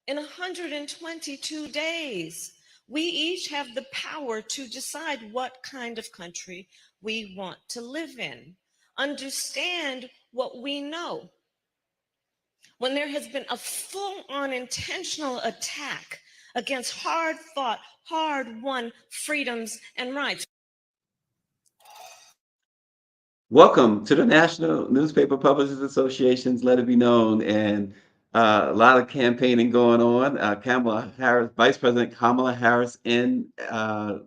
in 122 days. We each have the power to decide what kind of country we want to live in. Understand what we know. When there has been a full on intentional attack against hard fought, hard won freedoms and rights. Welcome to the National Newspaper Publishers Association's Let It Be Known, and a lot of campaigning going on. Kamala Harris, Vice President Kamala Harris in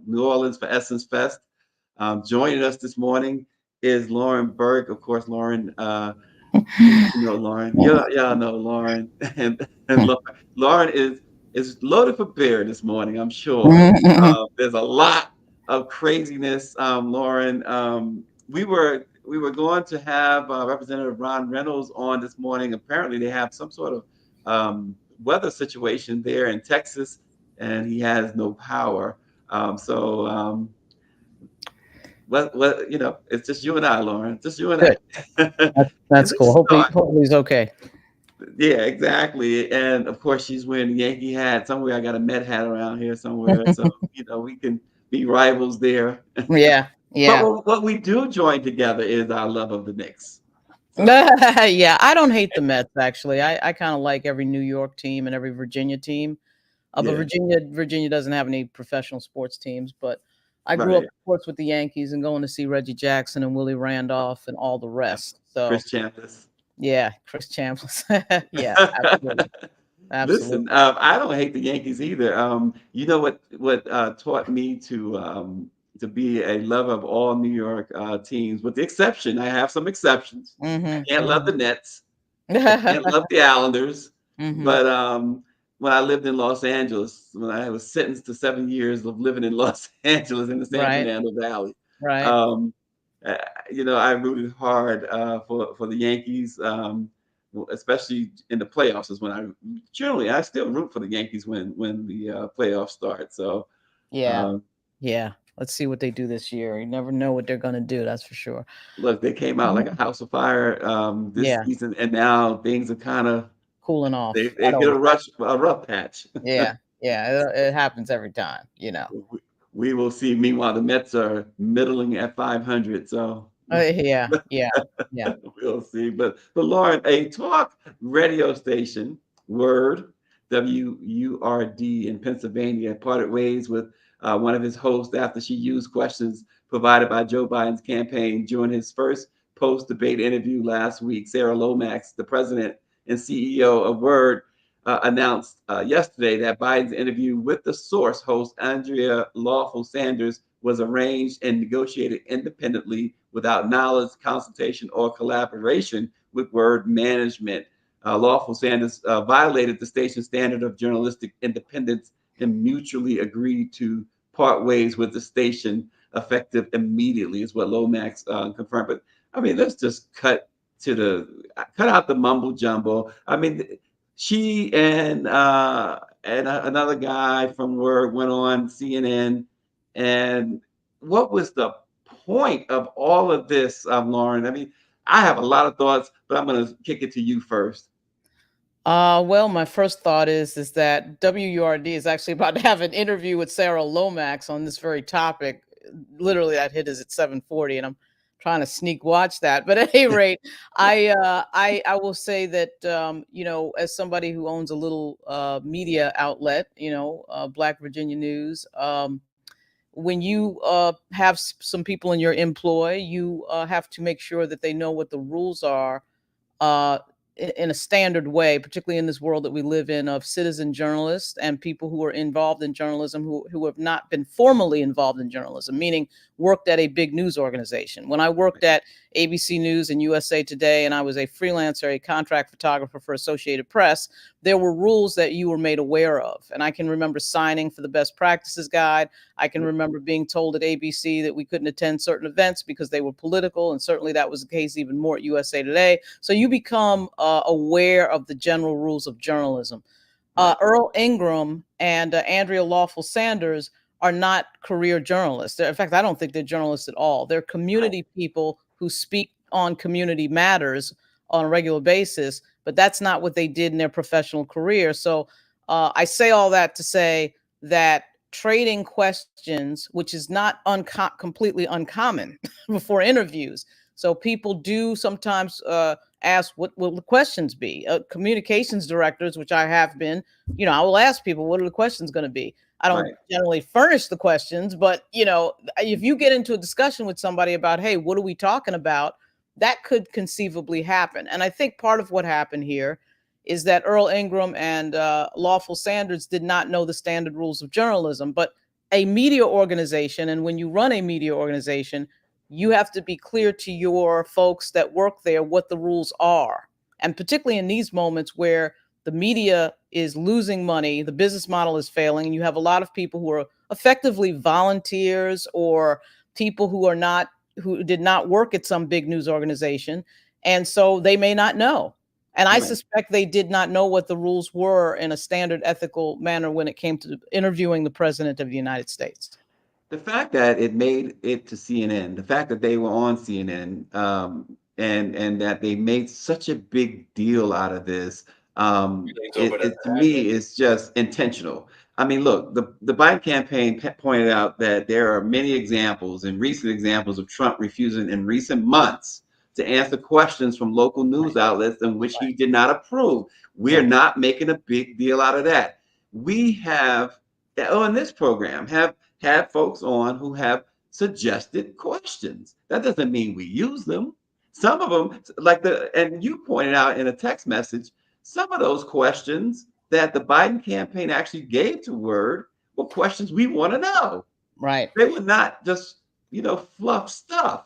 New Orleans for Essence Fest. Joining us this morning is Lauren Burke. Of course, Lauren, you know Lauren. Y'all know Lauren, and Lauren is loaded for bear this morning. I'm sure. There's a lot of craziness, Lauren. We were going to have Representative Ron Reynolds on this morning. Apparently, they have some sort of weather situation there in Texas, and he has no power. So what it's just you and I, Lauren. Just you and I. Good. That's And cool. let's start. Hopefully he's okay. Yeah, exactly. And of course, she's wearing a Yankee hat. Somewhere I got a Met hat around here somewhere, so we can be rivals there. Yeah, But yeah. what we do join together is our love of the Knicks. So Yeah, I don't hate the Mets actually. I kind of like every New York team and every Virginia team. But yeah, Virginia doesn't have any professional sports teams. But I grew up, right. of course, with the Yankees and going to see Reggie Jackson and Willie Randolph and all the Yeah. rest. So Chris Chambliss. yeah, Chris Chambliss. Yeah, absolutely, Listen, absolutely. I don't hate the Yankees either. You know what taught me to be a lover of all New York teams, with the exception. I have some exceptions. I Hmm. can't love Hmm. the Nets. I can't love the Islanders. Hmm. But when I lived in Los Angeles, when I was sentenced to 7 years of living in Los Angeles in the San Right, Fernando Valley, right. um, uh, I rooted hard for the Yankees, especially in the playoffs. Is when I still root for the Yankees when the playoffs start. So Yeah, uh, yeah. Let's see what they do this year. You never know what they're gonna do. That's for sure. look, they came out like a house of fire this Yeah, season, and now things are kind of cooling off. they That hit always happens. a rough patch. Yeah, yeah. It happens every time. We will see. Meanwhile, the Mets are middling at 500, so Yeah, yeah, yeah. we'll see. But Lauren, a talk radio station, Word, WURD in Pennsylvania, parted ways with one of his hosts after she used questions provided by Joe Biden's campaign during his first post-debate interview last week. Sarah Lomax, the president and CEO of Word, announced yesterday that Biden's interview with the Source host Andrea Lawful Sanders was arranged and negotiated independently without knowledge, consultation, or collaboration with Word management. Lawful Sanders violated the station's standard of journalistic independence and mutually agreed to part ways with the station effective immediately, is what Lomax confirmed. But I mean, let's just cut out the mumble jumbo. I mean, she and another guy from Word went on CNN, and what was the point of all of this, Lauren? I mean, I have a lot of thoughts, but I'm going to kick it to you first. Well, my first thought is that WURD is actually about to have an interview with Sarah Lomax on this very topic. Literally, that hit us at 7:40, and I'm trying to sneak watch that. But at any rate, I will say that as somebody who owns a little media outlet, Black Virginia News. When you have some people in your employ, you have to make sure that they know what the rules are uh, in a standard way, particularly in this world that we live in of citizen journalists and people who are involved in journalism who have not been formally involved in journalism, meaning worked at a big news organization. When I worked at ABC News and USA Today, and I was a freelancer, a contract photographer for Associated Press, there were rules that you were made aware of. And I can remember signing for the best practices guide. I can remember being told at ABC that we couldn't attend certain events because they were political. And certainly that was the case even more at USA Today. So you become aware of the general rules of journalism. Right. Earl Ingram and Andrea Lawful Sanders are not career journalists. In fact, I don't think they're journalists at all. They're Right. community people who speak on community matters on a regular basis, but that's not what they did in their professional career. So I say all that to say that trading questions, which is not completely uncommon before interviews. So people do sometimes ask, what will the questions be? Communications directors, which I have been, I will ask people, what are the questions going to be? I don't Right. generally furnish the questions, but, if you get into a discussion with somebody about, hey, what are we talking about? That could conceivably happen. And I think part of what happened here is that Earl Ingram and Lawful Sanders did not know the standard rules of journalism. But a media organization, and when you run a media organization, you have to be clear to your folks that work there what the rules are. And particularly in these moments where the media is losing money, the business model is failing, and you have a lot of people who are effectively volunteers or people who did not work at some big news organization. And so they may not know. And I Right. suspect they did not know what the rules were in a standard ethical manner when it came to interviewing the president of the United States. The fact that it made it to CNN, the fact that they were on CNN, and that they made such a big deal out of this, it to me is just intentional. I mean, look, the Biden campaign pointed out that there are many examples and recent examples of Trump refusing in recent months to answer questions from local news outlets in which he did not approve. We're not making a big deal out of that. We have on this program have folks on who have suggested questions. That doesn't mean we use them. Some of them, and you pointed out in a text message, some of those questions that the Biden campaign actually gave to Word were questions we want to know. Right. They were not just, fluff stuff.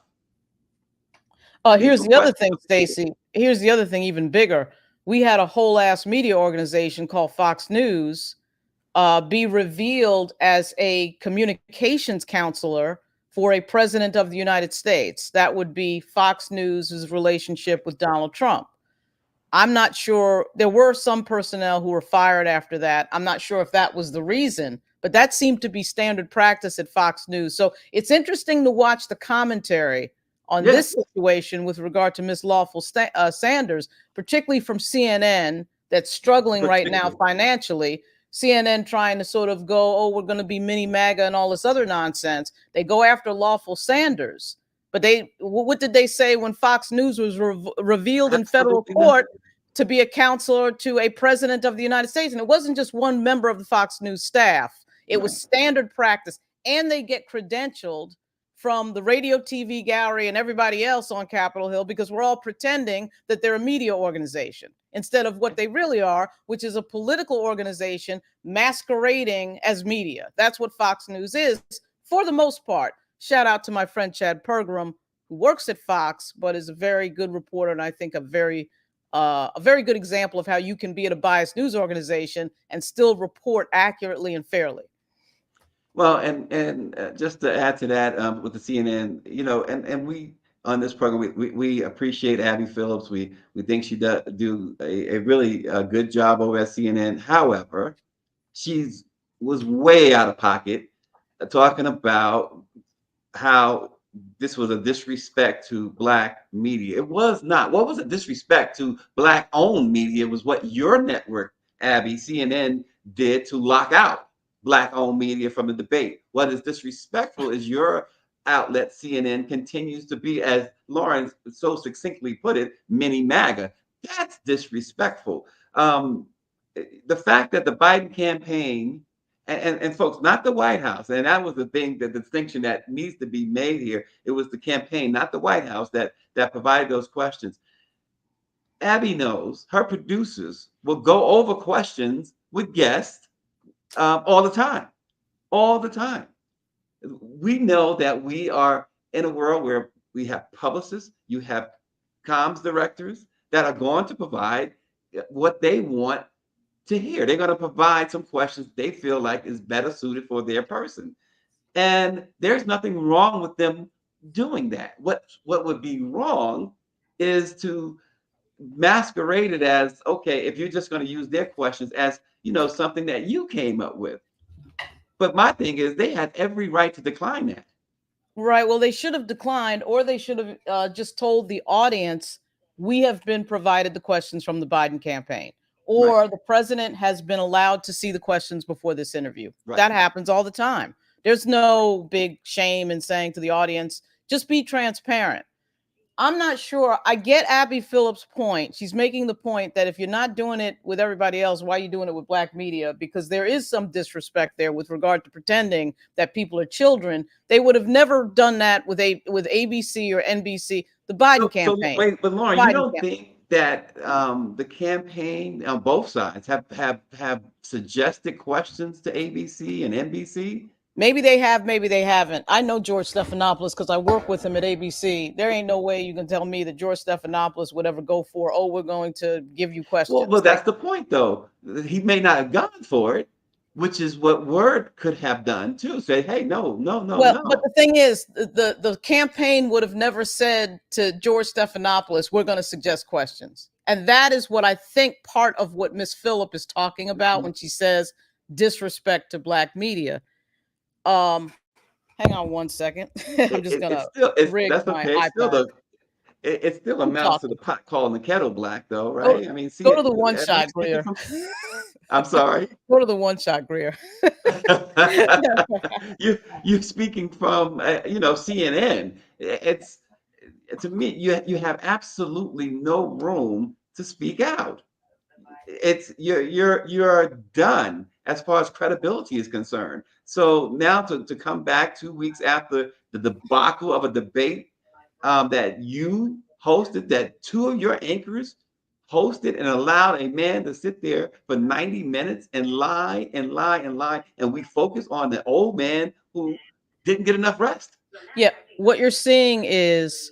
Here's the other thing, Stacey. Here's the other thing, even bigger. We had a whole ass media organization called Fox News be revealed as a communications counselor for a president of the United States. That would be Fox News's relationship with Donald Trump. I'm not sure. There were some personnel who were fired after that. I'm not sure if that was the reason, but that seemed to be standard practice at Fox News. So it's interesting to watch the commentary on this situation with regard to Ms. Lawful Sanders, particularly from CNN, that's struggling right now financially. CNN trying to sort of go, oh, we're going to be mini MAGA and all this other nonsense. They go after Lawful Sanders. But what did they say when Fox News was revealed in federal court to be a counselor to a president of the United States? And it wasn't just one member of the Fox News staff. It was standard practice. And they get credentialed from the radio, TV gallery, and everybody else on Capitol Hill because we're all pretending that they're a media organization instead of what they really are, which is a political organization masquerading as media. That's what Fox News is for the most part. Shout out to my friend Chad Pergram, who works at Fox, but is a very good reporter, and I think a very good example of how you can be at a biased news organization and still report accurately and fairly. Well, and just to add to that, with the CNN, and we on this program, we appreciate Abby Phillips. We think she do a really good job over at CNN. However, was way out of pocket talking about how this was a disrespect to Black media. It was not. What was a disrespect to Black-owned media was what your network, Abby, CNN, did to lock out Black-owned media from the debate. What is disrespectful is your outlet, CNN, continues to be, as Lauren so succinctly put it, mini MAGA. That's disrespectful. The fact that the Biden campaign and folks, not the White House, and that was the thing, the distinction that needs to be made here. It was the campaign, not the White House, that provided those questions. Abby knows her producers will go over questions with guests all the time. We know that we are in a world where we have publicists, you have comms directors that are going to provide what they want to hear. They're going to provide some questions they feel like is better suited for their person. And there's nothing wrong with them doing that. What would be wrong is to masquerade it as, okay, if you're just going to use their questions as, something that you came up with. But my thing is they had every right to decline that. Right. Well, they should have declined, or they should have just told the audience, we have been provided the questions from the Biden campaign. Right. or the president has been allowed to see the questions before this interview. Right. That happens all the time. There's no big shame in saying to the audience, just be transparent. I'm not sure. I get Abby Phillips' point. She's making the point that if you're not doing it with everybody else, why are you doing it with Black media? Because there is some disrespect there with regard to pretending that people are children. They would have never done that with ABC or NBC. The Biden So campaign. wait, but Lauren, you Biden don't campaign. think that the campaign on both sides have suggested questions to ABC and NBC? Maybe they have, maybe they haven't. I know George Stephanopoulos because I work with him at ABC. There ain't no way you can tell me that George Stephanopoulos would ever go for, oh, we're going to give you Well, questions. that's the point, though. He may not have gone for it, which is what Word could have done too. Say, hey, no, no, no, Well, but no. the thing is, the campaign would have never said to George Stephanopoulos, we're going to suggest questions. And that is what I think part of what Miss Phillip is talking about when she says disrespect to Black media. Hang on one second. I'm just going to It's rig that's my okay. It's still iPad. it still Keep amounts to talking. the pot calling the kettle black, though, Go, right? I mean, see go to it. the one And I'm shot, speaking Greer. from. I'm sorry. Go to the one shot, Greer. You speaking from CNN. It's to me you have absolutely no room to speak out. It's you're done as far as credibility is concerned. So now to come back 2 weeks after the debacle of a debate that you hosted, that two of your anchors hosted and allowed a man to sit there for 90 minutes and lie and lie and lie, and we focus on the old man who didn't get enough rest. Yeah, what you're seeing is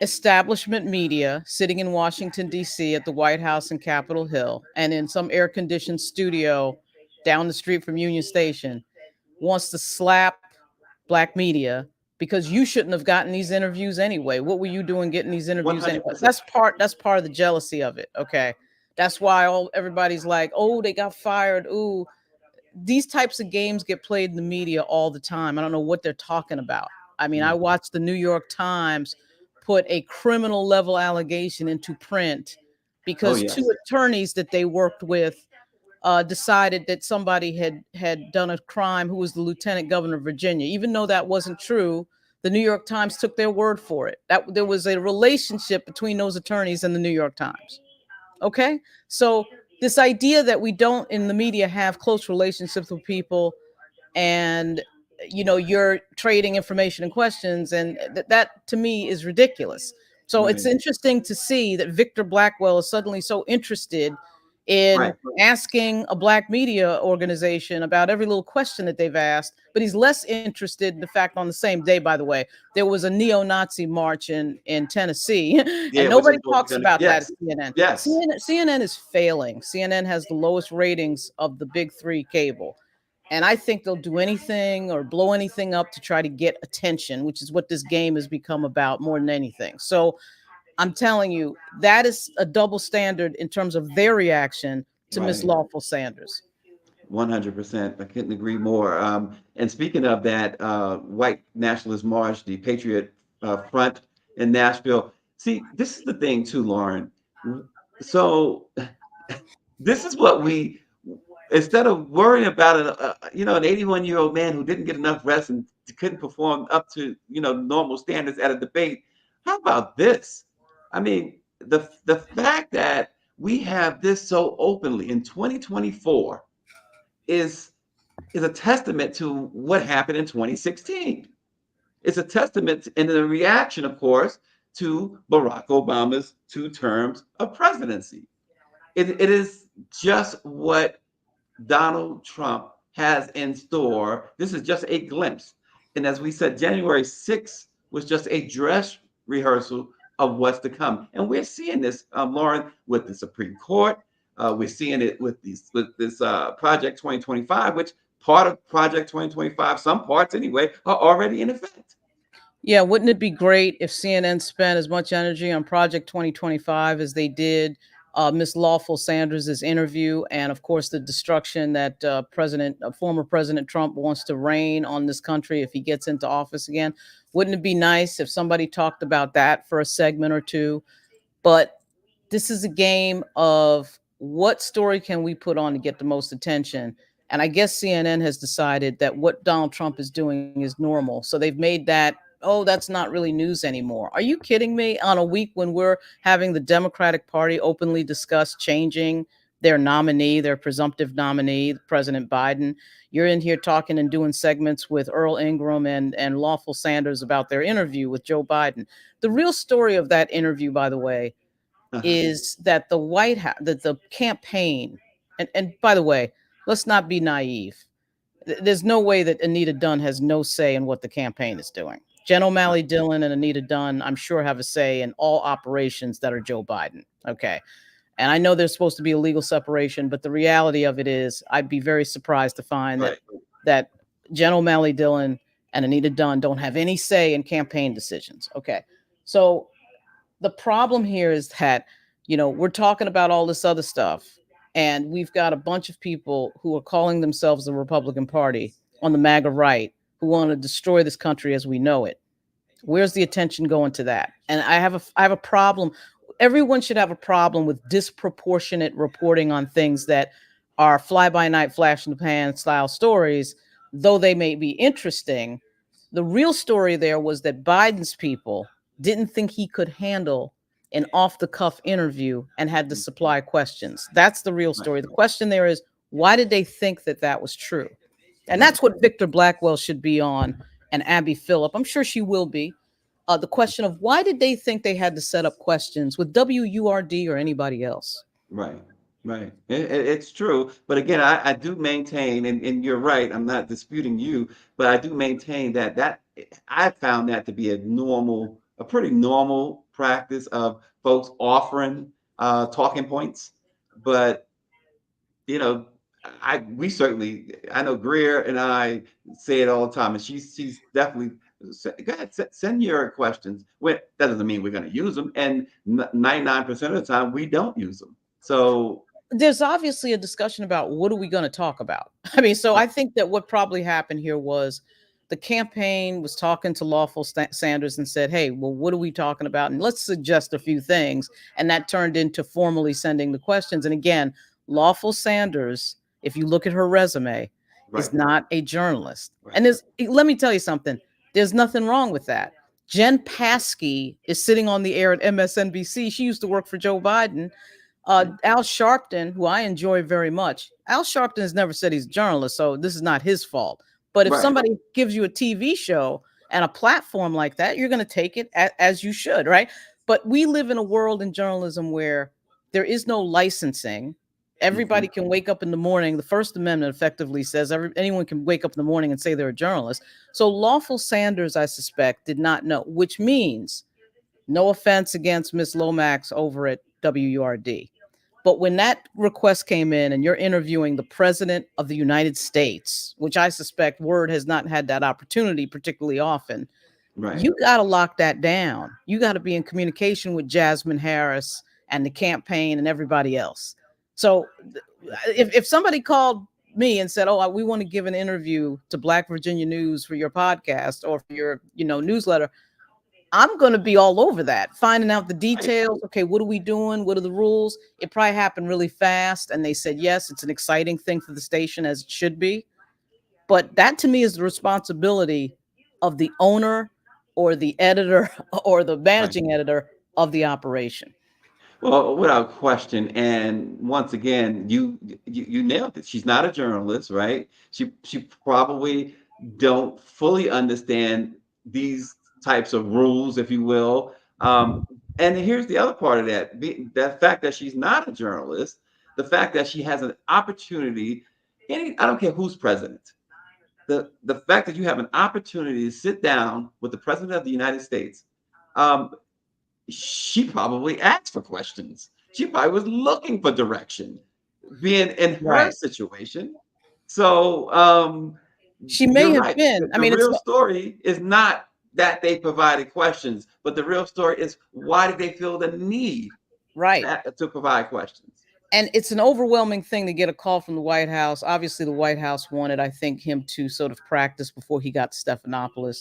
establishment media sitting in Washington, D.C. at the White House and Capitol Hill and in some air conditioned studio down the street from Union Station wants to slap Black media because you shouldn't have gotten these interviews anyway. What were you doing getting these interviews anyway? 100%. That's part of the jealousy of it. Okay. That's why everybody's like, oh, they got fired. Ooh, these types of games get played in the media all the time. I don't know what they're talking about. I mean, I Mm. watched the New York Times put a criminal level allegation into print Oh because two yes. attorneys that they worked with decided that somebody had done a crime who was the lieutenant governor of Virginia. Even though that wasn't true, the New York Times took their word for it. That there was a relationship between those attorneys and the New York Times. Okay. So this idea that we don't in the media have close relationships with people and you're trading information and questions and that to me is ridiculous. So it's Right. interesting to see that Victor Blackwell is suddenly so interested in Right. asking a Black media organization about every little question that they've asked, but he's less interested in the fact on the same day, by the way, there was a neo-Nazi march in Tennessee and Yeah, which is nobody what we're talks gonna. about that at Yes. CNN. Yes. CNN is failing. CNN has the lowest ratings of the big three cable. And I think they'll do anything or blow anything up to try to get attention, which is what this game has become about more than anything. So I'm telling you, that is a double standard in terms of their reaction to Miss Right. Lawful Sanders. 100%. I couldn't agree more. And speaking of that white nationalist march, the Patriot Front in Nashville. See, this is the thing too, Lauren. So this is what we, instead of worrying about an 81-year-old man who didn't get enough rest and couldn't perform up to normal standards at a debate. How about this? I mean, the fact that we have this so openly in 2024 is is a testament to what happened in 2016. It's a testament and a reaction, of course, to Barack Obama's 2 terms of presidency. It is just what Donald Trump has in store. This is just a glimpse. And as we said, January 6th was just a dress rehearsal of what's to come. And we're seeing this, Lauren, with the Supreme Court. We're seeing it with this Project 2025, which part of Project 2025, some parts anyway, are already in effect. Yeah, wouldn't it be great if CNN spent as much energy on Project 2025 as they did Miss Lawful Sanders' interview, and of course the destruction that former President Trump wants to rain on this country if he gets into office again? Wouldn't it be nice if somebody talked about that for a segment or two? But this is a game of what story can we put on to get the most attention? And I guess CNN has decided that what Donald Trump is doing is normal. So they've made that, oh, that's not really news anymore. Are you kidding me? On a week when we're having the Democratic Party openly discuss changing their nominee, their presumptive nominee, President Biden, you're in here talking and doing segments with Earl Ingram and Lawful Sanders about their interview with Joe Biden. The real story of that interview, by the way, Uh-huh. is that the White House, that the campaign, and by the way, let's not be naive. There's no way that Anita Dunn has no say in what the campaign is doing. Jen O'Malley Dillon and Anita Dunn, I'm sure, have a say in all operations that are Joe Biden. Okay. And I know there's supposed to be a legal separation, but the reality of it is, I'd be very surprised to find Right. that Jen O'Malley Dillon and Anita Dunn don't have any say in campaign decisions. Okay. So the problem here is that, we're talking about all this other stuff, and we've got a bunch of people who are calling themselves the Republican Party on the MAGA right who want to destroy this country as we know it. Where's the attention going to that? And I have a problem. Everyone should have a problem with disproportionate reporting on things that are fly by night, flash in the pan style stories, though they may be interesting. The real story there was that Biden's people didn't think he could handle an off the cuff interview and had to supply questions. That's the real Right. story. The question there is, why did they think that that was true? And Right. that's what Victor Blackwell should be on, and Abby Phillip. I'm sure she will be. The question of why did they think they had to set up questions with WURD or anybody else? Right, right. It's true. But again, I do maintain, and you're right, I'm not disputing you, but I do maintain that I found that to be a pretty normal practice of folks offering talking points. But you know, I know Greer and I say it all the time, and she's definitely go ahead, send your questions. That doesn't mean we're going to use them, and 99% of the time we don't use them. So There's obviously a discussion about what are we going to talk about. I mean, so I think that what probably happened here was the campaign was talking to Lawful Sanders and said, hey, well, what are we talking about? And let's suggest a few things. And that turned into formally sending the questions. And again, Lawful Sanders, if you look at her resume, is right, not a journalist. right, And let me tell you something, there's nothing wrong with that. Jen Psaki is sitting on the air at MSNBC. She used to work for Joe Biden. Al Sharpton, who I enjoy very much, Al Sharpton has never said he's a journalist, so this is not his fault. But if right, somebody gives you a TV show and a platform like that, you're going to take it as you should, right? But we live in a world in journalism where there is no licensing. Everybody mhm, can wake up in the morning. The First Amendment effectively says anyone can wake up in the morning and say they're a journalist. So Lawful Sanders, I suspect, did not know, which means no offense against Miss Lomax over at WURD. But when that request came in and you're interviewing the president of the United States, which I suspect Word has not had that opportunity particularly often, right. you got to lock that down. You got to be in communication with Jasmine Harris and the campaign and everybody else. So if somebody called me and said, oh, we want to give an interview to Black Virginia News for your podcast or for your, newsletter, I'm going to be all over that, finding out the Right. details. Okay, what are we doing? What are the rules? It probably happened really fast. And they said, yes, it's an exciting thing for the station, as it should be. But that to me is the responsibility of the owner or the editor or the Right. managing editor of the operation. Well, without question, and once again, you nailed it. She's not a journalist, right? She probably don't fully understand these types of rules, if you will. And here's the other part of that: the fact that she's not a journalist, the fact that she has an opportunity. I don't care who's president. The fact that you have an opportunity to sit down with the president of the United States. Um, she probably asked for questions. She probably was looking for direction, being in her Right. situation. So She may you're have right. been. The, I the mean, it's real story is not that they provided questions, but the real story is why did they feel the need right. to provide questions? And it's an overwhelming thing to get a call from the White House. Obviously, the White House wanted, I think, him to sort of practice before he got to Stephanopoulos.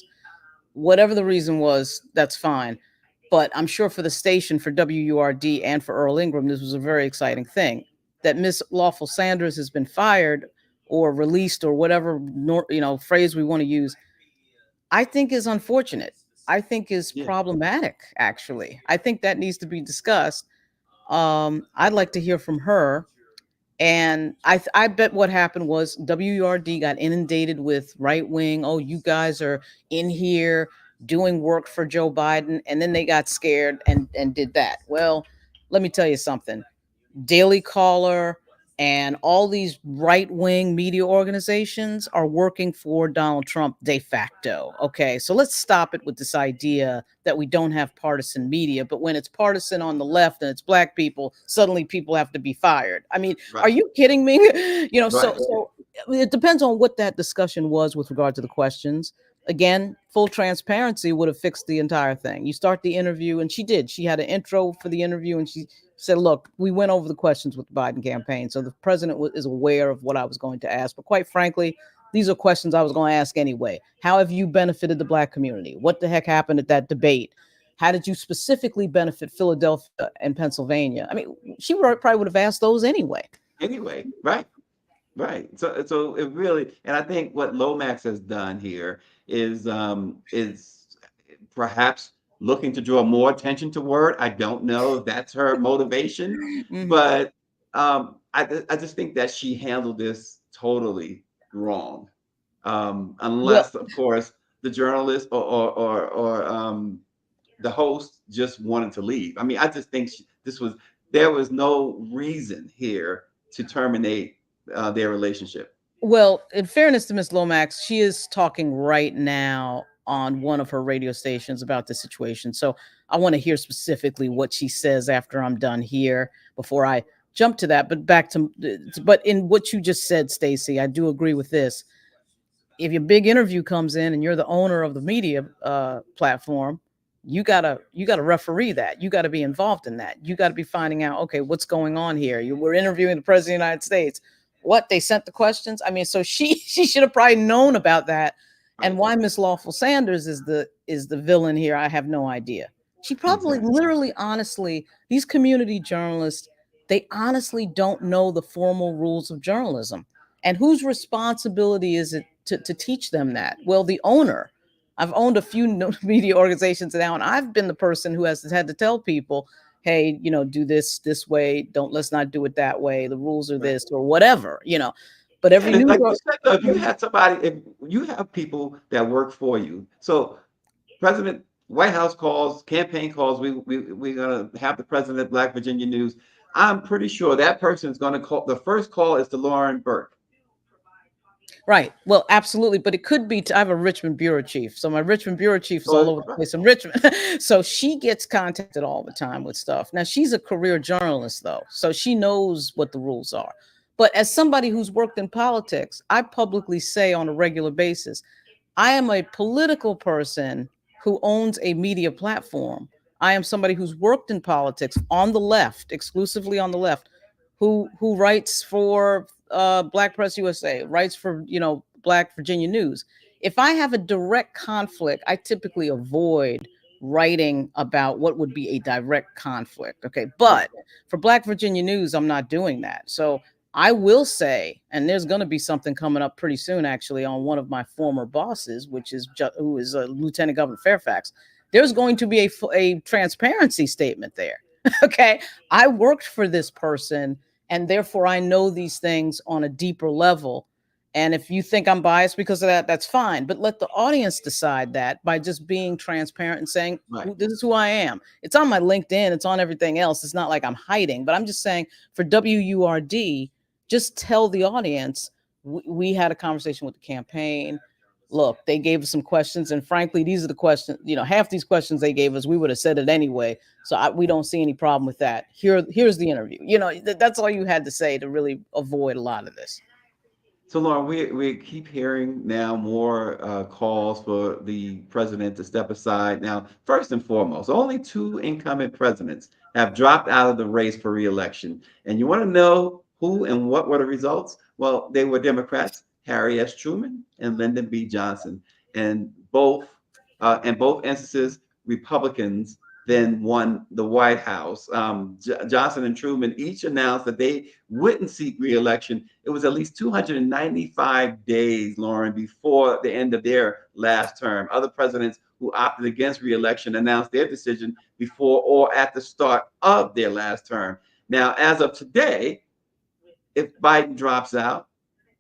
Whatever the reason was, that's fine. But I'm sure for the station, for WURD, and for Earl Ingram, this was a very exciting thing. that Miss Lawful Sanders has been fired or released or whatever phrase we want to use, I think is unfortunate. I think is Yeah. problematic. Actually, I think that needs to be discussed. I'd like to hear from her. And I bet what happened was WURD got inundated with right wing. Oh, you guys are in here doing work for Joe Biden, and then they got scared and did that. Well, let me tell you something. Daily Caller, and all these right wing media organizations are working for Donald Trump de facto. Okay, so let's stop it with this idea that we don't have partisan media, but when it's partisan on the left and it's black people, suddenly people have to be fired. I mean, are Right. you kidding me? Right. So it depends on what that discussion was with regard to the questions. Again, full transparency would have fixed the entire thing. You start the interview, and she did. She had an intro for the interview, and she said, look, we went over the questions with the Biden campaign. So the president is aware of what I was going to ask. But quite frankly, these are questions I was going to ask anyway. How have you benefited the black community? What the heck happened at that debate? How did you specifically benefit Philadelphia and Pennsylvania? I mean, she probably would have asked those anyway. Anyway, right. Right. So it really, and I think what Lomax has done here is perhaps looking to draw more attention to Word. I don't know if that's her motivation, Mhm. but I just think that she handled this totally wrong. Well, Unless, of course, the journalist or the host just wanted to leave. I mean, I just think there was no reason here to terminate their relationship. Well, in fairness to Miss Lomax, she is talking right now on one of her radio stations about the situation. So I want to hear specifically what she says after I'm done here before I jump to that. But but in what you just said, Stacey, I do agree with this. If your big interview comes in and you're the owner of the media platform, you gotta referee that. You got to be involved in that. You got to be finding out, okay, what's going on here. We're interviewing the president of the United States. What, they sent the questions? I mean, so she should have probably known about that. And Right. why Miss Lawful Sanders is the villain here, I have no idea. She probably, Exactly. literally, honestly, these community journalists, they honestly don't know the formal rules of journalism. And whose responsibility is it to teach them that? Well, the owner. I've owned a few media organizations now, and I've been the person who has had to tell people, hey, do this way. Let's not do it that way. The rules are Right. this or whatever. But Yeah, every and it's news. like you said, though, if you have people that work for you, so President White House calls, campaign calls, we're gonna have the president of Black Virginia News. I'm pretty sure that person is gonna call. The first call is to Lauren Burke. Right. Well, absolutely. But it could be, I have a Richmond bureau chief. So my Richmond bureau chief is all So, over the place in Richmond. So she gets contacted all the time with stuff. Now, she's a career journalist, though. So she knows what the rules are. But as somebody who's worked in politics, I publicly say on a regular basis, I am a political person who owns a media platform. I am somebody who's worked in politics on the left, exclusively on the left, who writes for Black Press USA, writes for Black Virginia News. If I have a direct conflict, I typically avoid writing about what would be a direct conflict. Okay, right. but for Black Virginia News, I'm not doing that. So I will say, and there's going to be something coming up pretty soon, actually, on one of my former bosses, who is Lieutenant Governor Fairfax. There's going to be a transparency statement there. Okay, I worked for this person, and therefore I know these things on a deeper level. And if you think I'm biased because of that, that's fine. But let the audience decide that by just being transparent and saying, Right. this is who I am. It's on my LinkedIn. It's on everything else. It's not like I'm hiding. But I'm just saying, for WURD, just tell the audience, we had a conversation with the campaign. Look, they gave us some questions. And frankly, these are the questions, half these questions they gave us, we would have said it anyway. So we don't see any problem with that. Here's the interview. That's all you had to say to really avoid a lot of this. So, Lauren, we keep hearing now more calls for the president to step aside. Now, first and foremost, only two incumbent presidents have dropped out of the race for reelection. And you want to know who and what were the results? Well, they were Democrats, Harry S. Truman and Lyndon B. Johnson, and both instances, Republicans then won the White House. Johnson and Truman each announced that they wouldn't seek re-election. It was at least 295 days, Lauren, before the end of their last term. Other presidents who opted against re-election announced their decision before or at the start of their last term. Now, as of today, if Biden drops out,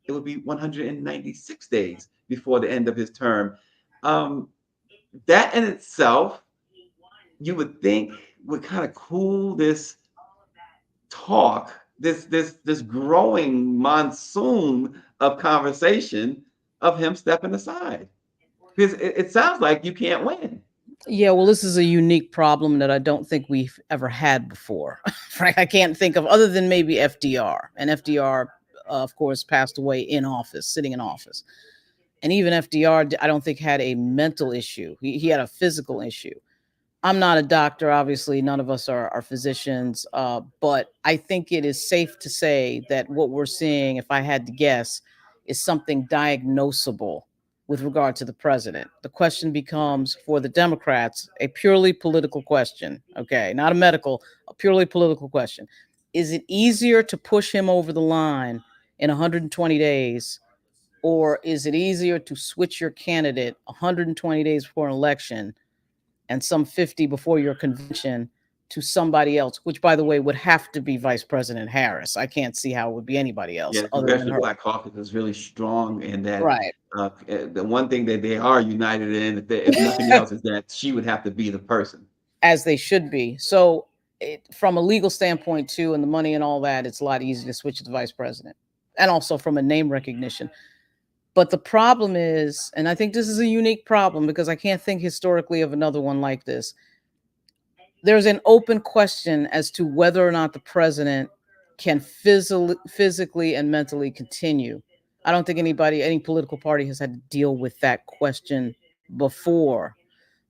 it would be 196 days before the end of his term. That in itself, you would think would kind of cool this talk, this growing monsoon of conversation of him stepping aside. Because it sounds like you can't win. Yeah, well, this is a unique problem that I don't think we've ever had before. Frank, I can't think of, other than maybe FDR. And FDR, of course, passed away in office, sitting in office. And even FDR, I don't think had a mental issue. He had a physical issue. I'm not a doctor, obviously. None of us are physicians. But I think it is safe to say that what we're seeing, if I had to guess, is something diagnosable with regard to the president. The question becomes, for the Democrats, a purely political question. Okay, not a medical, a purely political question. Is it easier to push him over the line in 120 days, or is it easier to switch your candidate 120 days before an election and some 50 before your convention to somebody else, which, by the way, would have to be Vice President Harris? I can't see how it would be anybody else Yeah, the other than Congressional her. Black Caucus is really strong in that. Right. The one thing that they are united in, if nothing else, is that she would have to be the person. As they should be. So from a legal standpoint, too, and the money and all that, it's a lot easier to switch to the vice president. And also from a name recognition. But the problem is, and I think this is a unique problem because I can't think historically of another one like this. There's an open question as to whether or not the president can physically and mentally continue. I don't think any political party has had to deal with that question before.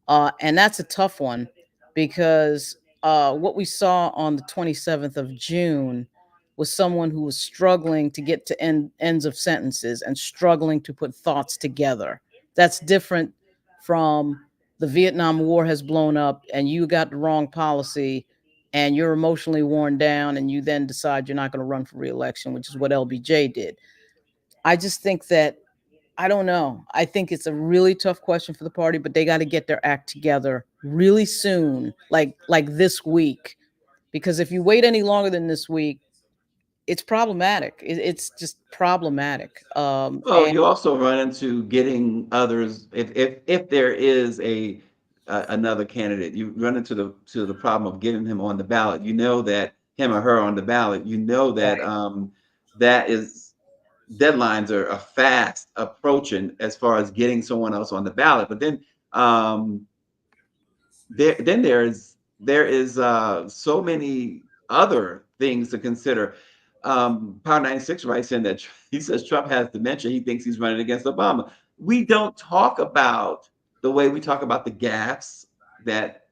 And that's a tough one because what we saw on the 27th of June was someone who was struggling to get to ends of sentences and struggling to put thoughts together. That's different from the Vietnam War has blown up and you got the wrong policy and you're emotionally worn down and you then decide you're not going to run for re-election, which is what LBJ did. I just think that, I don't know. I think it's a really tough question for the party, but they got to get their act together really soon, like this week, because if you wait any longer than this week, it's problematic. It's just problematic. Well, And you also run into getting others if there is another candidate, you run into the problem of getting him on the ballot. You know that him or her on the ballot. You know that right. that is deadlines are fast approaching as far as getting someone else on the ballot. But then there is so many other things to consider. Power 96 writes in that he says Trump has dementia. He thinks he's running against Obama. We don't talk about the way we talk about the gaffes that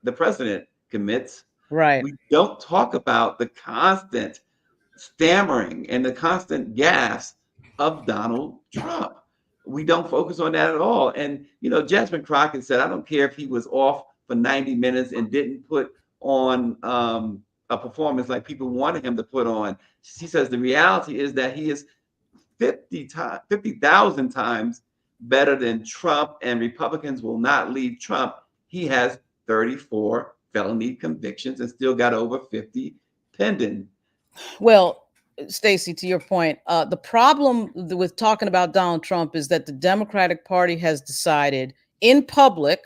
the president commits. Right. We don't talk about the constant stammering and the constant gaffes of Donald Trump. We don't focus on that at all. And, Jasmine Crockett said, I don't care if he was off for 90 minutes and didn't put on a performance like people wanted him to put on. She says the reality is that he is 50,000 times better than Trump, and Republicans will not leave Trump. He has 34 felony convictions and still got over 50 pending. Well, Stacey, to your point, the problem with talking about Donald Trump is that the Democratic Party has decided in public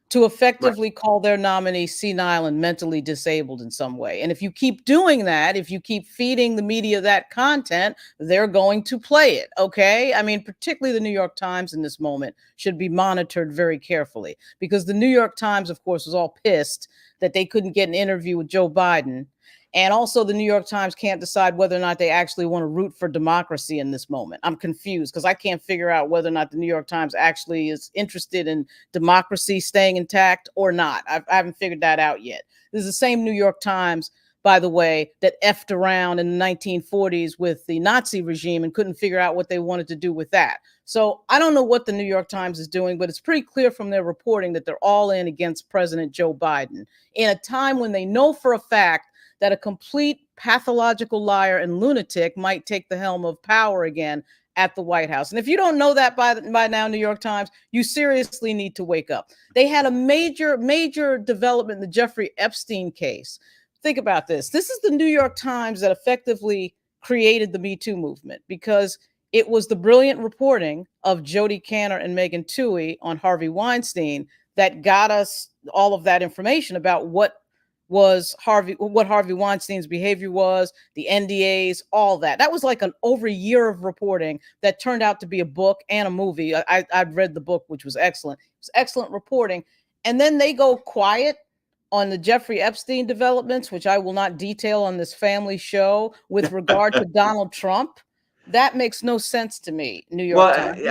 to effectively call their nominee senile and mentally disabled in some way. And if you keep doing that, if you keep feeding the media that content, they're going to play it, okay? I mean, particularly the New York Times in this moment should be monitored very carefully because the New York Times, of course, was all pissed that they couldn't get an interview with Joe Biden. And also the New York Times can't decide whether or not they actually want to root for democracy in this moment. I'm confused because I can't figure out whether or not the New York Times actually is interested in democracy staying intact or not. I haven't figured that out yet. This is the same New York Times by the way, that effed around in the 1940s with the Nazi regime and couldn't figure out what they wanted to do with that. So I don't know what the New York Times is doing, but it's pretty clear from their reporting that they're all in against President Joe Biden in a time when they know for a fact that a complete pathological liar and lunatic might take the helm of power again at the White House. And if you don't know that by now, New York Times, you seriously need to wake up. They had a major development in the Jeffrey Epstein case. Think about this. This is the New York Times that effectively created the Me Too movement, because it was the brilliant reporting of Jodi Kantor and Megan Twohey on Harvey Weinstein that got us all of that information about what Harvey Weinstein's behavior was, the NDAs, all that. That was like an over a year of reporting that turned out to be a book and a movie. I've read the book, which was excellent. It was excellent reporting. And then they go quiet on the Jeffrey Epstein developments, which I will not detail on this family show, with regard to Donald Trump. That makes no sense to me, New York Times.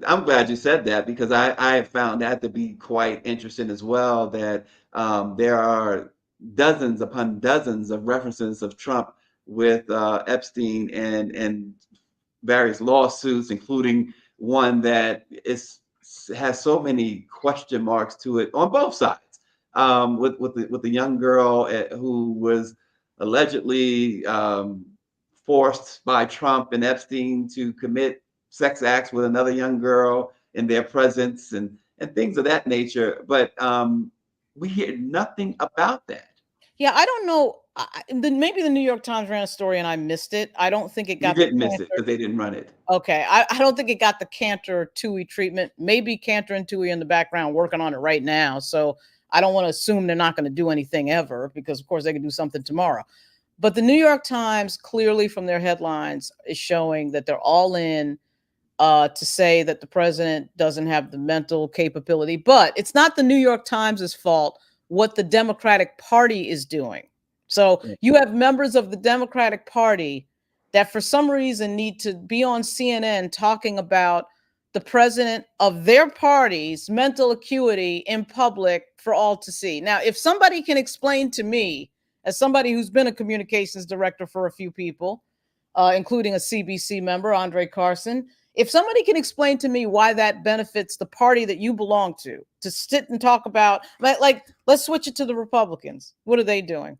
I'm glad you said that, because I have found that to be quite interesting as well, that there are dozens upon dozens of references of Trump with Epstein and various lawsuits, including one that has so many question marks to it on both sides, with the young girl who was allegedly forced by Trump and Epstein to commit sex acts with another young girl in their presence, and things of that nature. But we hear nothing about that. Yeah, I don't know. Maybe the New York Times ran a story and I missed it. I don't think it got. You didn't miss it because they didn't run it. Okay, I don't think it got the Kantor Twohey treatment. Maybe Kantor and Twohey in the background working on it right now. So I don't want to assume they're not going to do anything ever, because of course they can do something tomorrow. But the New York Times, clearly from their headlines, is showing that they're all in to say that the president doesn't have the mental capability. But it's not the New York Times' fault what the Democratic Party is doing. So you have members of the Democratic Party that for some reason need to be on CNN talking about the president of their party's mental acuity in public for all to see. Now, if somebody can explain to me, as somebody who's been a communications director for a few people, including a CBC member, Andre Carson, if somebody can explain to me why that benefits the party that you belong to sit and talk about, like, let's switch it to the Republicans. What are they doing?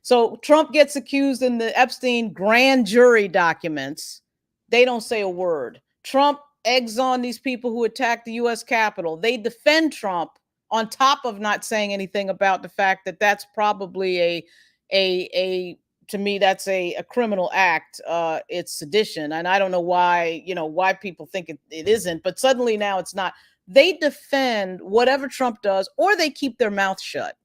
So Trump gets accused in the Epstein grand jury documents. They don't say a word. Trump eggs on these people who attacked the U.S. Capitol. They defend Trump on top of not saying anything about the fact that that's probably to me, that's a criminal act. It's sedition. And I don't know why people think it isn't, but suddenly now it's not. They defend whatever Trump does, or they keep their mouth shut.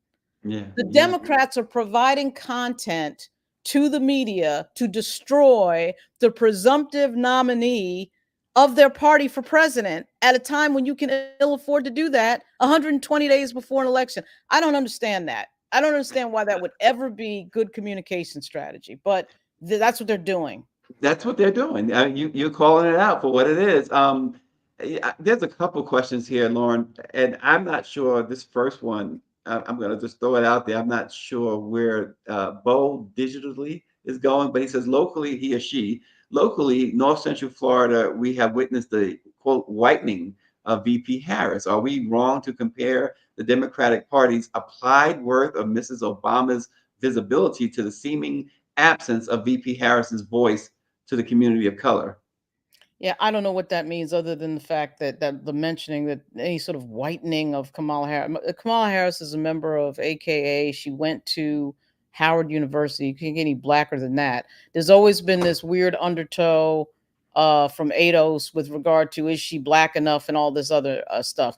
The Democrats are providing content to the media to destroy the presumptive nominee of their party for president at a time when you can ill afford to do that 120 days before an election. I don't understand that. I don't understand why that would ever be good communication strategy, but that's what they're doing. That's what they're doing. You're calling it out for what it is. There's a couple questions here, Lauren, and I'm not sure this first one. I'm going to just throw it out there. I'm not sure where Bo digitally is going, but he says locally, he or she, locally, North Central Florida, we have witnessed the, quote, whitening of VP Harris. Are we wrong to compare the Democratic Party's applied worth of Mrs. Obama's visibility to the seeming absence of VP Harris's voice to the community of color? Yeah, I don't know what that means, other than the fact that the mentioning that any sort of whitening of Kamala Harris. Kamala Harris is a member of AKA. She went to Howard University. You can't get any blacker than that. There's always been this weird undertow from ADOS with regard to, is she black enough and all this other stuff.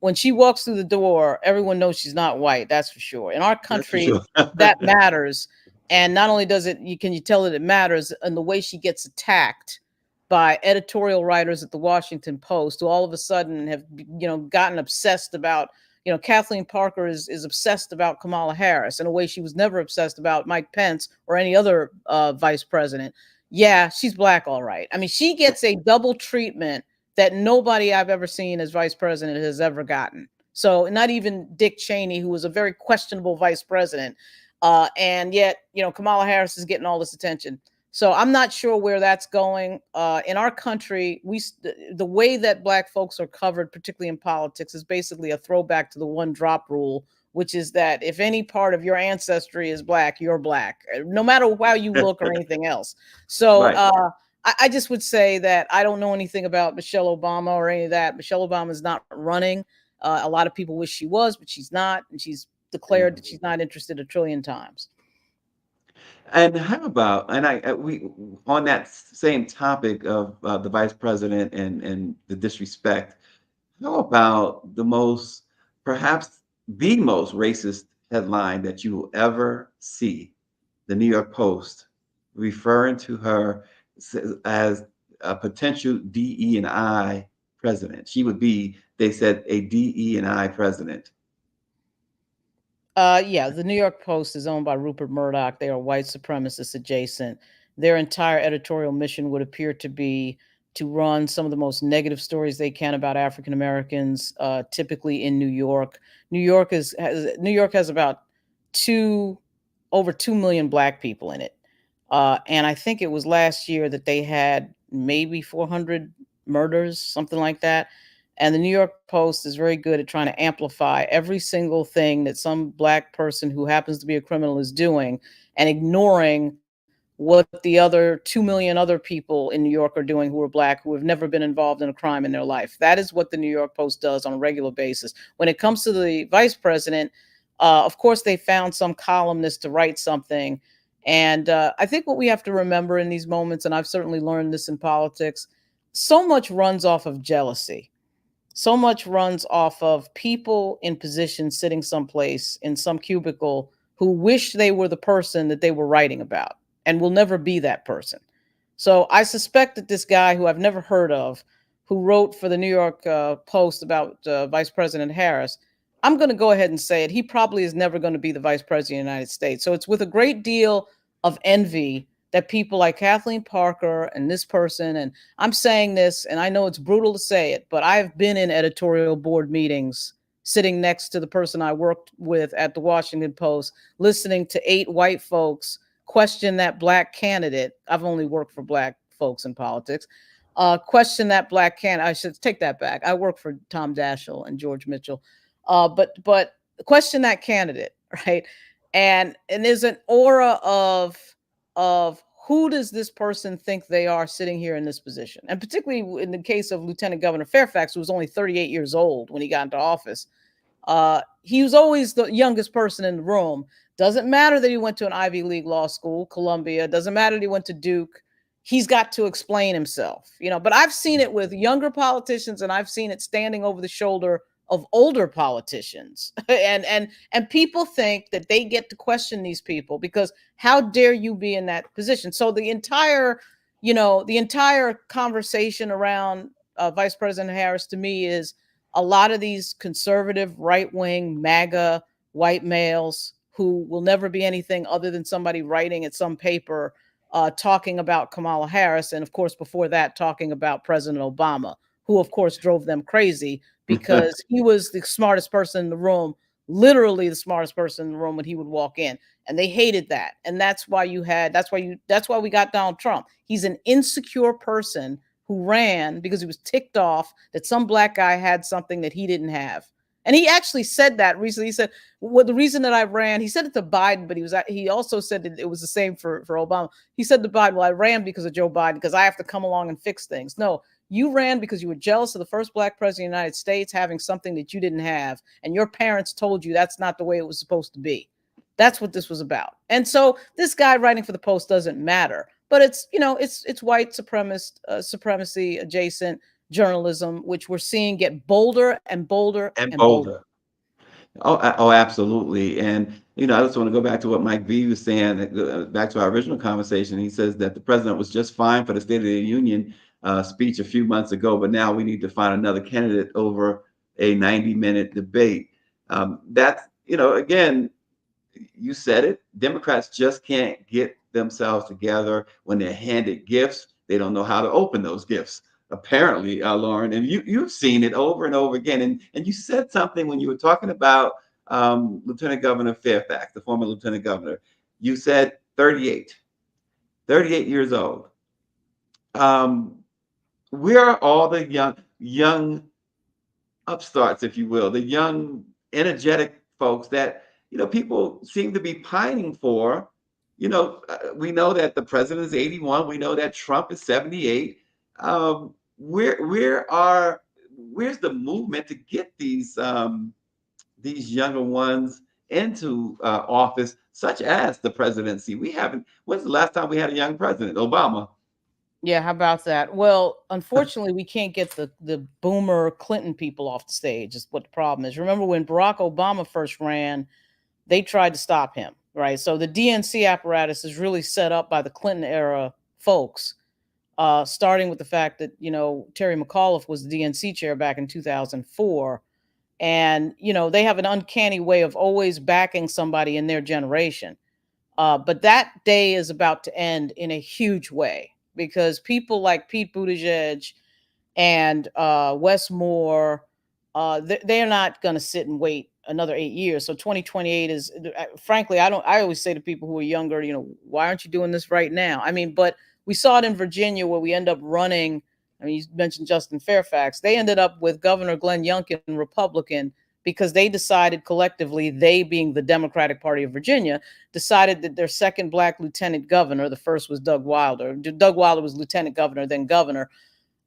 When she walks through the door, everyone knows she's not white. That's for sure. In our country, that matters. And not only does it, can you tell that it matters in the way she gets attacked by editorial writers at the Washington Post, who all of a sudden have, gotten obsessed about, Kathleen Parker is obsessed about Kamala Harris in a way she was never obsessed about Mike Pence or any other vice president. Yeah, she's black, all right. I mean, she gets a double treatment that nobody I've ever seen as vice president has ever gotten. So not even Dick Cheney, who was a very questionable vice president. And yet, Kamala Harris is getting all this attention. So I'm not sure where that's going. In our country, the way that Black folks are covered, particularly in politics, is basically a throwback to the one drop rule, which is that if any part of your ancestry is Black, you're Black, no matter how you look or anything else. So Right. I just would say that I don't know anything about Michelle Obama or any of that. Michelle Obama is not running. A lot of people wish she was, but she's not. And she's declared that she's not interested a trillion times. And how about, and we on that same topic of the vice president and the disrespect, how about the most, perhaps the most racist headline that you will ever see? The New York Post referring to her as a potential DE and I president. She would be, they said, a DE and I president. Yeah, the New York Post is owned by Rupert Murdoch. They are white supremacists adjacent. Their entire editorial mission would appear to be to run some of the most negative stories they can about African Americans, typically in New York. New York has about over 2 million Black people in it, and I think it was last year that they had maybe 400 murders, something like that. And the New York Post is very good at trying to amplify every single thing that some Black person who happens to be a criminal is doing, and ignoring what the other 2 million other people in New York are doing who are Black, who have never been involved in a crime in their life. That is what the New York Post does on a regular basis. When it comes to the vice president, of course, they found some columnist to write something. And I think what we have to remember in these moments, and I've certainly learned this in politics, so much runs off of jealousy. So much runs off of people in position sitting someplace in some cubicle who wish they were the person that they were writing about and will never be that person. So I suspect that this guy who I've never heard of, who wrote for the New York Post about Vice President Harris, I'm going to go ahead and say it. He probably is never going to be the Vice President of the United States. So it's with a great deal of envy that people like Kathleen Parker and this person, and I'm saying this, and I know it's brutal to say it, but I've been in editorial board meetings sitting next to the person I worked with at the Washington Post, listening to 8 white folks question that Black candidate. I've only worked for Black folks in politics. Question that Black candidate. I should take that back. I worked for Tom Daschle and George Mitchell. But question that candidate, right? And there's an aura of who does this person think they are sitting here in this position? And particularly in the case of Lieutenant Governor Fairfax, who was only 38 years old when he got into office. He was always the youngest person in the room. Doesn't matter that he went to an Ivy League law school, Columbia. Doesn't matter that he went to Duke. He's got to explain himself, but I've seen it with younger politicians, and I've seen it standing over the shoulder of older politicians. and people think that they get to question these people because how dare you be in that position? So the entire conversation around Vice President Harris to me is a lot of these conservative, right-wing, MAGA white males who will never be anything other than somebody writing at some paper talking about Kamala Harris. And of course, before that, talking about President Obama, who of course drove them crazy because he was the smartest person in the room, literally the smartest person in the room when he would walk in. And they hated that. And that's why we got Donald Trump. He's an insecure person who ran because he was ticked off that some Black guy had something that he didn't have. And he actually said that recently. He said, well, the reason that I ran, he said it to Biden, but he also said that it was the same for Obama. He said to Biden, well, I ran because of Joe Biden, because I have to come along and fix things. No, you ran because you were jealous of the first Black president of the United States having something that you didn't have. And your parents told you that's not the way it was supposed to be. That's what this was about. And so this guy writing for the Post doesn't matter, but it's white supremacy adjacent journalism, which we're seeing get bolder and bolder And and bolder. Oh, absolutely. And, I just want to go back to what Mike V was saying, back to our original conversation. He says that the president was just fine for the State of the Union speech a few months ago, but now we need to find another candidate over a 90-minute debate. That's, again, you said it, Democrats just can't get themselves together when they're handed gifts. They don't know how to open those gifts. Apparently, Lauren, and you've seen it over and over again. And you said something when you were talking about Lieutenant Governor Fairfax, the former lieutenant governor. You said 38, 38 years old. Where are all the young upstarts, if you will, the young, energetic folks that, people seem to be pining for? We know that the president is 81. We know that Trump is 78. Where's the movement to get these younger ones into office, such as the presidency? We haven't. When's the last time we had a young president? Obama. Yeah, how about that? Well, unfortunately, we can't get the boomer Clinton people off the stage. Is what the problem is. Remember when Barack Obama first ran, they tried to stop him, right? So the DNC apparatus is really set up by the Clinton era folks, starting with the fact that Terry McAuliffe was the DNC chair back in 2004, and they have an uncanny way of always backing somebody in their generation. But that day is about to end in a huge way because people like Pete Buttigieg and Wes Moore, they're not going to sit and wait another 8 years. So 2028 is, frankly, I always say to people who are younger, why aren't you doing this right now? I mean, but we saw it in Virginia where we end up running. I mean, you mentioned Justin Fairfax. They ended up with Governor Glenn Youngkin, Republican, because they decided collectively, they being the Democratic Party of Virginia, decided that their second black lieutenant governor, the first was Doug Wilder. Doug Wilder was lieutenant governor, then governor,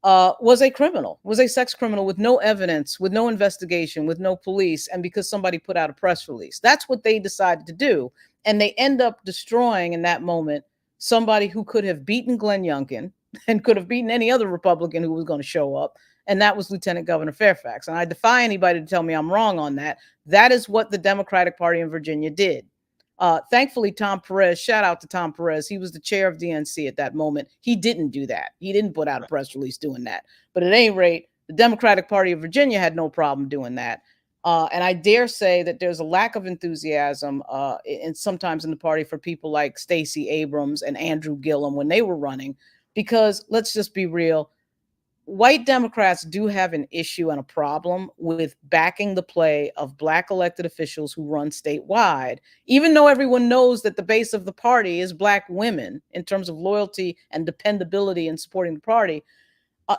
was a criminal, was a sex criminal with no evidence, with no investigation, with no police, and because somebody put out a press release. That's what they decided to do. And they end up destroying in that moment somebody who could have beaten Glenn Youngkin and could have beaten any other Republican who was going to show up. And that was Lieutenant Governor Fairfax. And I defy anybody to tell me I'm wrong on that. That is what the Democratic Party in Virginia did. Thankfully, Tom Perez, shout out to Tom Perez. He was the chair of DNC at that moment. He didn't do that. He didn't put out a press release doing that. But at any rate, the Democratic Party of Virginia had no problem doing that. And I dare say that there's a lack of enthusiasm and sometimes in the party for people like Stacey Abrams and Andrew Gillum when they were running, because let's just be real. White Democrats do have an issue and a problem with backing the play of black elected officials who run statewide, even though everyone knows that the base of the party is black women in terms of loyalty and dependability in supporting the party.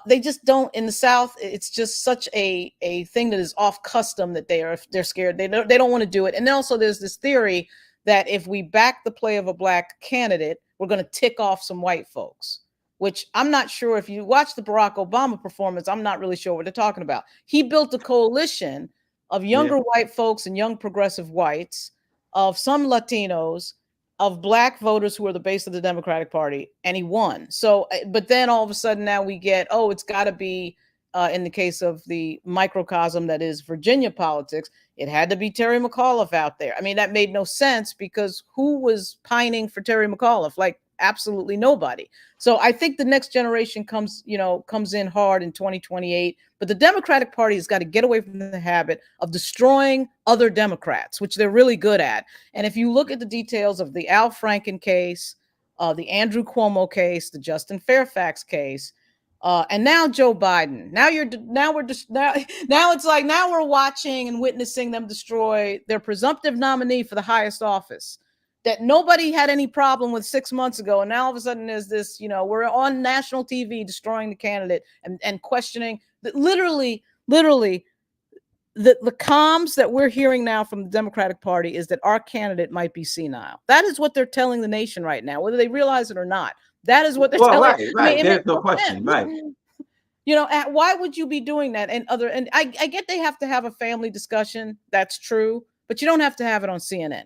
They just don't. In the South, it's just such a thing that is off custom that they're scared. They don't want to do it. And also there's this theory that if we back the play of a black candidate, we're going to tick off some white folks, which I'm not sure. If you watch the Barack Obama performance, I'm not really sure what they're talking about. He built a coalition of younger white folks and young progressive whites, of some Latinos, of black voters who are the base of the Democratic Party, and he won. So, but then all of a sudden now we get, it's got to be, in the case of the microcosm that is Virginia politics, it had to be Terry McAuliffe out there. I mean, that made no sense because who was pining for Terry McAuliffe? Like, absolutely nobody. So I think the next generation comes in hard in 2028. But the Democratic Party has got to get away from the habit of destroying other Democrats, which they're really good at. And if you look at the details of the Al Franken case, the Andrew Cuomo case, the Justin Fairfax case, and now Joe Biden. Now it's like now we're watching and witnessing them destroy their presumptive nominee for the highest office that nobody had any problem with 6 months ago. And now all of a sudden there's this, we're on national TV destroying the candidate and questioning that literally the comms that we're hearing now from the Democratic Party is that our candidate might be senile. That is what they're telling the nation right now, whether they realize it or not. That is what they're telling. Right. There's no question. Right. Why would you be doing that? And I get they have to have a family discussion. That's true. But you don't have to have it on CNN.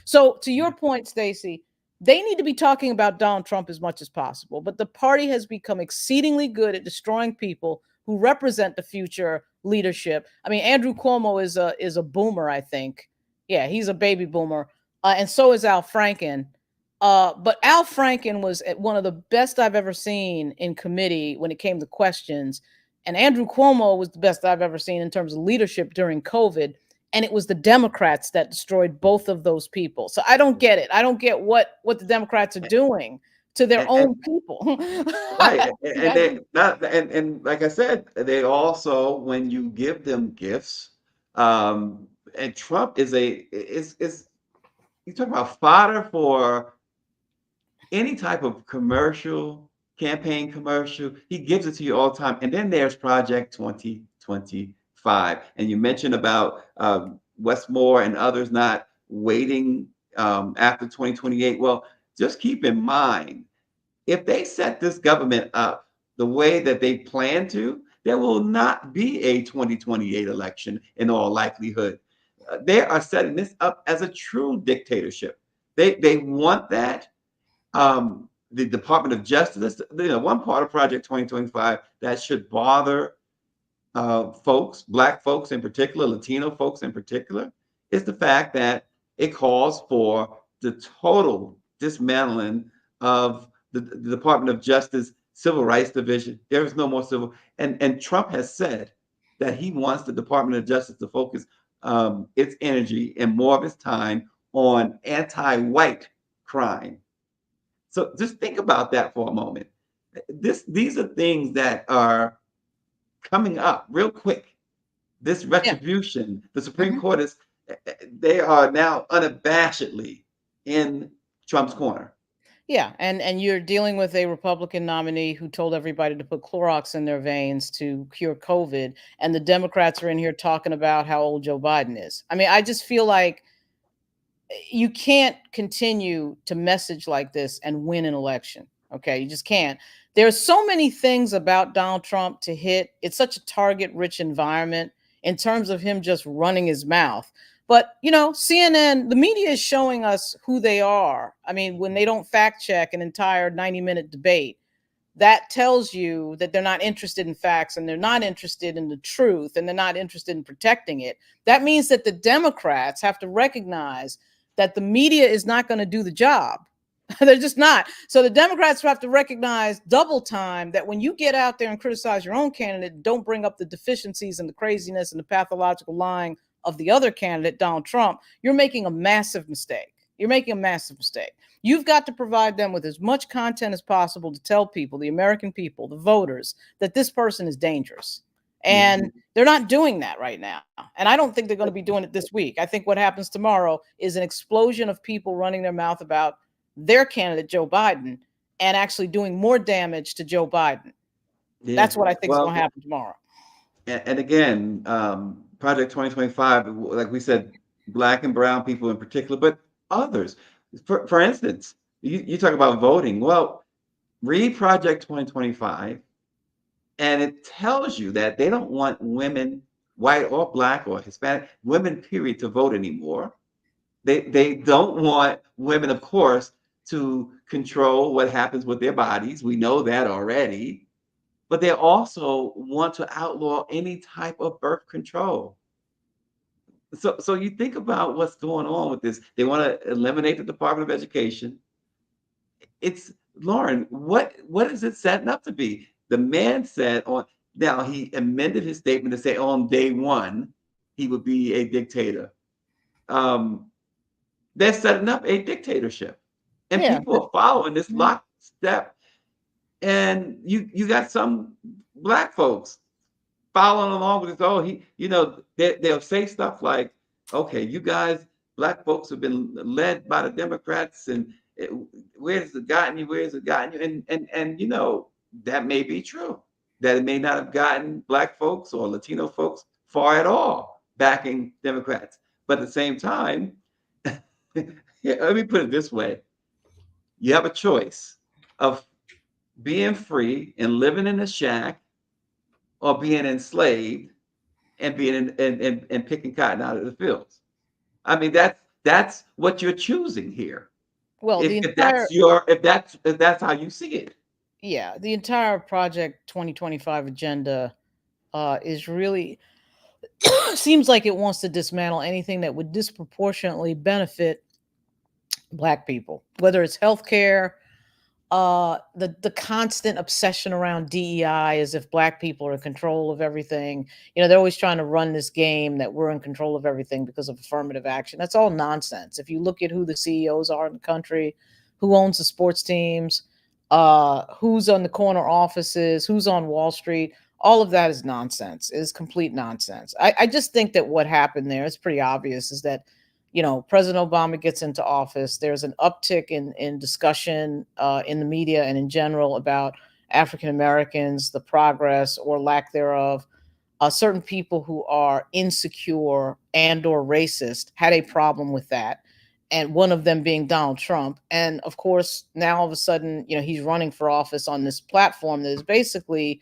So to your point, Stacey, they need to be talking about Donald Trump as much as possible. But the party has become exceedingly good at destroying people who represent the future leadership. I mean, Andrew Cuomo is a boomer, I think. Yeah, he's a baby boomer. And so is Al Franken. But Al Franken was one of the best I've ever seen in committee when it came to questions. And Andrew Cuomo was the best I've ever seen in terms of leadership during COVID. And it was the Democrats that destroyed both of those people. So I don't get it. I don't get what the Democrats are doing to their own people. Right. And like I said, they also, when you give them gifts, And Trump is you talk about fodder for any type of commercial, campaign commercial. He gives it to you all the time. And then there's Project 2025. And you mentioned about Westmore and others not waiting after 2028. Well, just keep in mind, if they set this government up the way that they plan to, there will not be a 2028 election in all likelihood. They are setting this up as a true dictatorship. They want that. The Department of Justice, one part of Project 2025 that should bother folks, Black folks in particular, Latino folks in particular, is the fact that it calls for the total dismantling of the Department of Justice Civil Rights Division. There is no more civil. And Trump has said that he wants the Department of Justice to focus its energy and more of its time on anti-white crime. So just think about that for a moment. These are things that are coming up real quick. This Yeah. retribution, the Supreme Mhm. Court is, they are now unabashedly in Trump's corner. Yeah, and you're dealing with a Republican nominee who told everybody to put Clorox in their veins to cure COVID, and the Democrats are in here talking about how old Joe Biden is. I mean, I just feel like you can't continue to message like this and win an election. Okay, you just can't. There's so many things about Donald Trump to hit. It's such a target rich environment in terms of him just running his mouth. But, CNN, the media is showing us who they are. I mean, when they don't fact check an entire 90-minute debate, that tells you that they're not interested in facts and they're not interested in the truth and they're not interested in protecting it. That means that the Democrats have to recognize that the media is not going to do the job. They're just not. So the Democrats have to recognize double time that when you get out there and criticize your own candidate, don't bring up the deficiencies and the craziness and the pathological lying of the other candidate, Donald Trump, you're making a massive mistake. You're making a massive mistake. You've got to provide them with as much content as possible to tell people, the American people, the voters, that this person is dangerous. And Mhm. they're not doing that right now. And I don't think they're going to be doing it this week. I think what happens tomorrow is an explosion of people running their mouth about their candidate, Joe Biden, and actually doing more damage to Joe Biden. Yeah. That's what I think is going to Well, happen tomorrow. and again, Project 2025, like we said, Black and brown people in particular, but others. For instance, you talk about voting. Well, read Project 2025, and it tells you that they don't want women, white or Black or Hispanic, women, period, to vote anymore. They don't want women, of course, to control what happens with their bodies. We know that already. But they also want to outlaw any type of birth control. So you think about what's going on with this. They want to eliminate the Department of Education. It's Lauren, what is it setting up to be? The man said on now he amended his statement to say on day one he would be a dictator. Um, they're setting up a dictatorship, and Yeah. people are following this Mhm. lockstep. And you got some Black folks following along with this. Oh, they'll say stuff like, okay, you guys, Black folks have been led by the Democrats, and where has it gotten you? Where has it gotten you? And that may be true. That it may not have gotten Black folks or Latino folks far at all backing Democrats. But at the same time, yeah, let me put it this way: you have a choice of being free and living in a shack, or being enslaved and being and picking cotton out of the fields. I mean, that's what you're choosing here. Well, the If entire that's your if that's how you see it. yeah, the entire Project 2025 agenda is really seems like it wants to dismantle anything that would disproportionately benefit Black people, whether it's healthcare, the constant obsession around DEI as if Black people are in control of everything. They're always trying to run this game that we're in control of everything because of affirmative action. That's all nonsense. If you look at who the CEOs are in the country, who owns the sports teams, who's on the corner offices, who's on Wall Street, All of that is nonsense. It is complete nonsense. I just think that what happened there, it's pretty obvious, is that, President Obama gets into office. There's an uptick in discussion in the media and in general about African Americans, the progress or lack thereof. Certain people who are insecure and or racist had a problem with that, and one of them being Donald Trump. And of course, now all of a sudden, he's running for office on this platform that is basically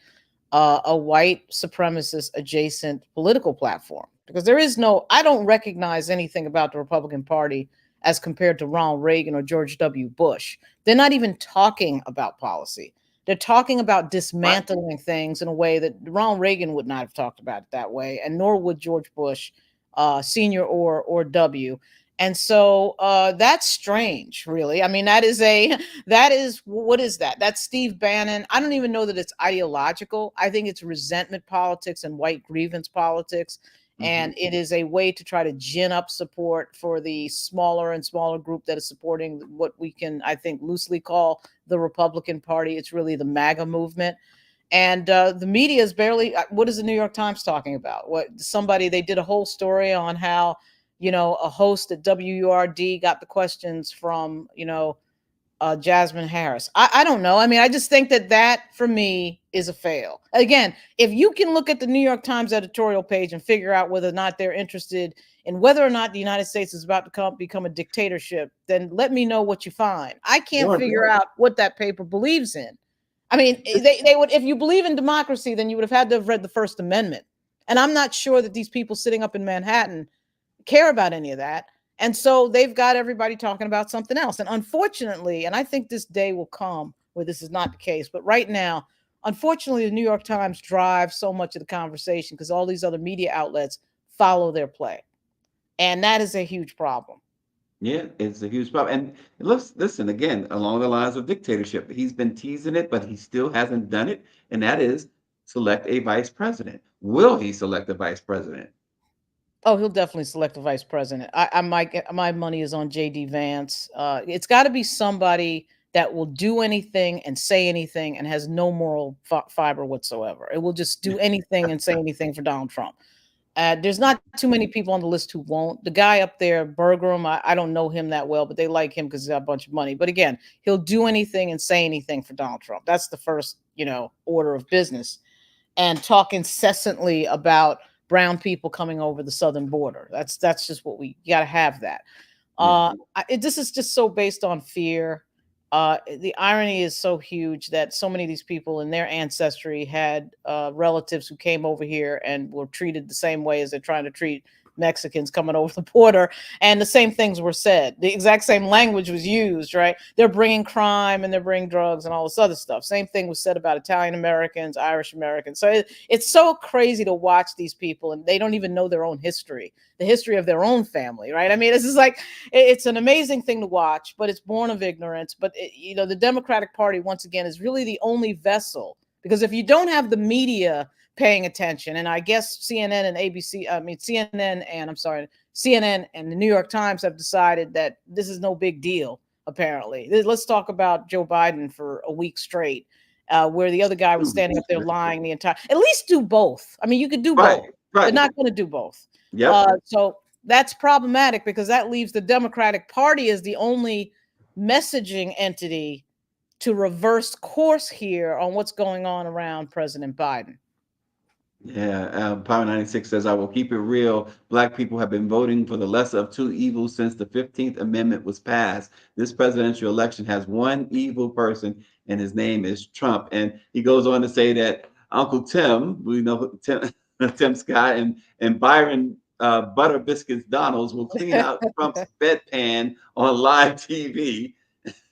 a white supremacist adjacent political platform, because I don't recognize anything about the Republican Party as compared to Ronald Reagan or George W. Bush. They're not even talking about policy. They're talking about dismantling things in a way that Ronald Reagan would not have talked about it that way, and nor would George Bush, Senior or W. And so that's strange, really. I mean, what is that? That's Steve Bannon. I don't even know that it's ideological. I think it's resentment politics and white grievance politics. And it is a way to try to gin up support for the smaller and smaller group that is supporting what we can, I think, loosely call the Republican Party. It's really the MAGA movement. And the media is barely, what is the New York Times talking about? They did a whole story on how, a host at WURD got the questions from, Jasmine Harris. I don't know. I mean, I just think that for me is a fail. Again, if you can look at the New York Times editorial page and figure out whether or not they're interested in whether or not the United States is about to become a dictatorship, then let me know what you find. I can't figure out what that paper believes in. I mean, they would, if you believe in democracy, then you would have had to have read the First Amendment. And I'm not sure that these people sitting up in Manhattan care about any of that. And so they've got everybody talking about something else. And unfortunately, and I think this day will come where this is not the case, but right now, unfortunately, the New York Times drives so much of the conversation because all these other media outlets follow their play. And that is a huge problem. Yeah, it's a huge problem. And listen, again, along the lines of dictatorship, he's been teasing it, but he still hasn't done it. And that is select a vice president. Will he select a vice president? Oh, he'll definitely select a vice president. My money is on JD Vance. It's got to be somebody that will do anything and say anything and has no moral fiber whatsoever. It will just do anything and say anything for Donald Trump. There's not too many people on the list who won't. The guy up there, Bergeron, I don't know him that well, but they like him because he's got a bunch of money. But again, he'll do anything and say anything for Donald Trump. That's the first, order of business. And talk incessantly about brown people coming over the southern border. That's just what you got to have that. This is just so based on fear. The irony is so huge that so many of these people in their ancestry had relatives who came over here and were treated the same way as they're trying to treat Mexicans coming over the border. And the same things were said. The exact same language was used, right? They're bringing crime and they're bringing drugs and all this other stuff. Same thing was said about Italian Americans, Irish Americans. So it's so crazy to watch these people, and they don't even know their own history, the history of their own family, right? I mean, this is like, it's an amazing thing to watch, but it's born of ignorance. But, the Democratic Party, once again, is really the only vessel, because if you don't have the media paying attention, and I guess CNN and the New York Times have decided that this is no big deal, apparently. Let's talk about Joe Biden for a week straight, where the other guy was standing up there lying the entire, at least do both. I mean, you could do both. They're not going to do both. So that's problematic, because that leaves the Democratic Party as the only messaging entity to reverse course here on what's going on around President Biden. Yeah, Power 96 says, I will keep it real. Black people have been voting for the lesser of two evils since the 15th Amendment was passed. This presidential election has one evil person, and his name is Trump. And he goes on to say that Uncle Tim, we know Tim Scott, and Byron Butter Biscuits Donalds will clean out Trump's bedpan on live TV.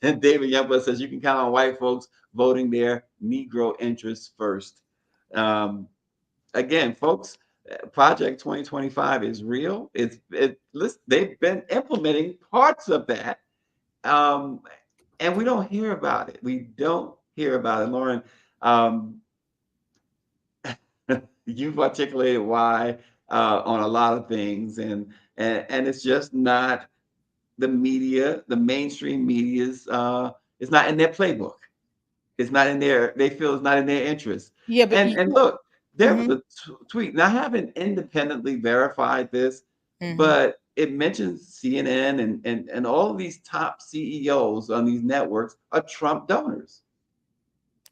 And David Youngblood says, you can count on white folks voting their Negro interests first. Again, folks, Project 2025 is real. They've been implementing parts of that, and we don't hear about it. We don't hear about it, Lauren. You've articulated why on a lot of things, and it's just not the media, the mainstream media's. It's not in their playbook. It's not in their. They feel it's not in their interest. Yeah, but and look. There was a tweet. Now, I haven't independently verified this, but it mentions CNN and all of these top CEOs on these networks are Trump donors.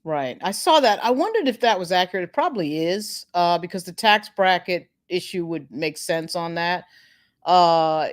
Right. I saw that. I wondered if that was accurate. It probably is, because the tax bracket issue would make sense on that.